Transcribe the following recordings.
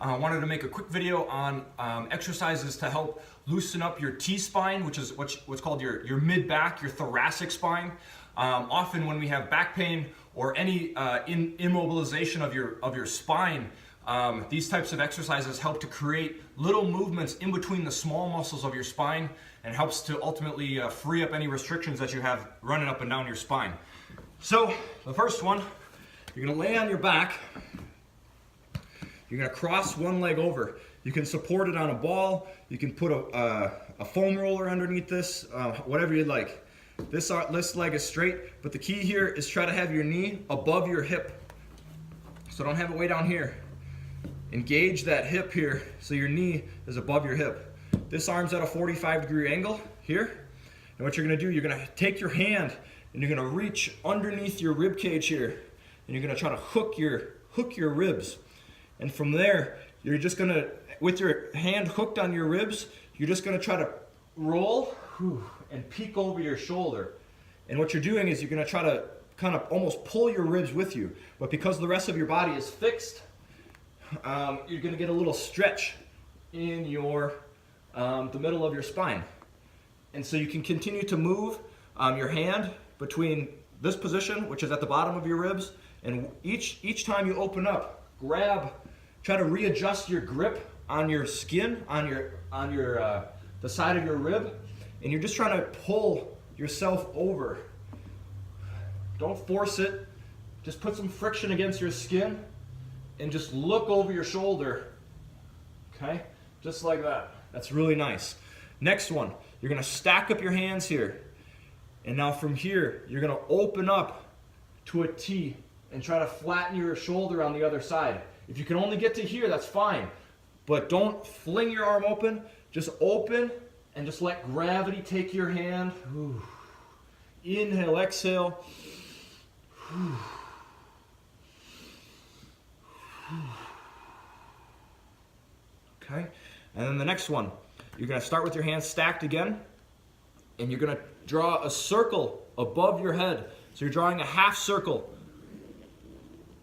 I wanted to make a quick video on exercises to help loosen up your T-spine, which is what's called your mid-back, your thoracic spine. Often when we have back pain or any immobilization of your spine, these types of exercises help to create little movements in between the small muscles of your spine and helps to ultimately free up any restrictions that you have running up and down your spine. So the first one, you're gonna lay on your back. You're gonna cross one leg over. You can support it on a ball. You can put a foam roller underneath this, whatever you'd like. This leg is straight, but the key here is try to have your knee above your hip. So don't have it way down here. Engage that hip here so your knee is above your hip. This arm's at a 45-degree angle here. And what you're gonna do, you're gonna take your hand and you're gonna reach underneath your rib cage here. And you're gonna try to hook your ribs. And from there, you're just gonna, with your hand hooked on your ribs, you're just gonna try to roll and peek over your shoulder. And what you're doing is you're gonna try to kind of almost pull your ribs with you. But because the rest of your body is fixed, you're gonna get a little stretch in your, the middle of your spine. And so you can continue to move your hand between this position, which is at the bottom of your ribs, and each time you open up, try to readjust your grip on your skin, on the side of your rib, and you're just trying to pull yourself over. Don't force it. Just put some friction against your skin and just look over your shoulder. Okay? Just like that. That's really nice. Next one, you're gonna stack up your hands here. And now from here, you're gonna open up to a T and try to flatten your shoulder on the other side. If you can only get to here, that's fine. But don't fling your arm open. Just open and just let gravity take your hand. Inhale, exhale. Okay, and then the next one, you're gonna start with your hands stacked again, and you're gonna draw a circle above your head. So you're drawing a half circle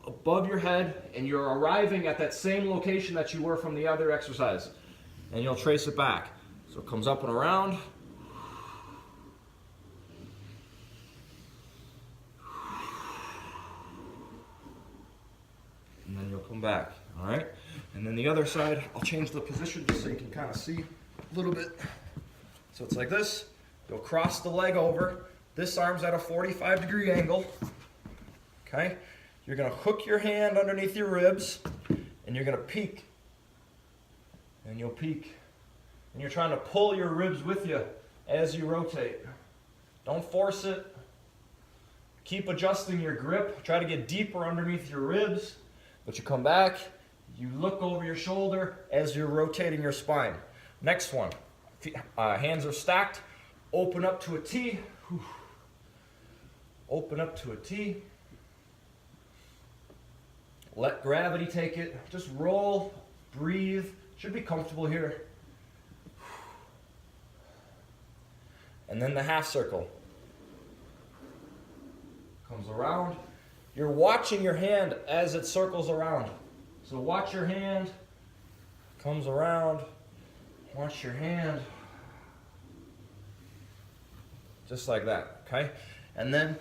above your head, and you're arriving at that same location that you were from the other exercise. And you'll trace it back. So it comes up and around. And then you'll come back, all right? And then the other side, I'll change the position just so you can kind of see a little bit. So it's like this. You'll cross the leg over. This arm's at a 45-degree angle, okay? You're gonna hook your hand underneath your ribs, and you're gonna peek. And you'll peek. And you're trying to pull your ribs with you as you rotate. Don't force it. Keep adjusting your grip. Try to get deeper underneath your ribs. But you come back, you look over your shoulder as you're rotating your spine. Next one, hands are stacked, open up to a T. Open up to a T. Let gravity take it. Just roll, breathe. Should be comfortable here. And then the half circle. Comes around. You're watching your hand as it circles around. So watch your hand. Comes around. Watch your hand. Just like that, okay? And then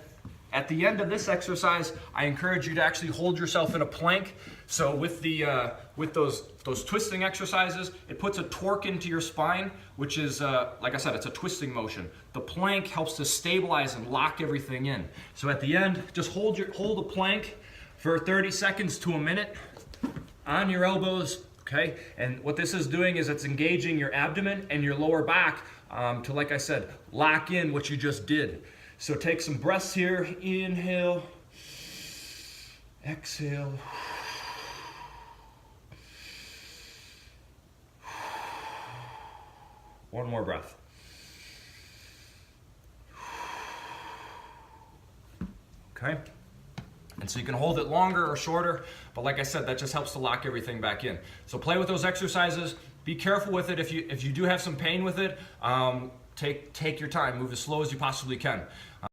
at the end of this exercise, I encourage you to actually hold yourself in a plank. So with those twisting exercises, it puts a torque into your spine, which is, like I said, it's a twisting motion. The plank helps to stabilize and lock everything in. So at the end, just hold a plank for 30 seconds to a minute on your elbows, okay? And what this is doing is it's engaging your abdomen and your lower back to, like I said, lock in what you just did. So take some breaths here. Inhale, exhale. One more breath. Okay? And so you can hold it longer or shorter, but like I said, that just helps to lock everything back in. So play with those exercises. Be careful with it. If you do have some pain with it, take your time. Move as slow as you possibly can.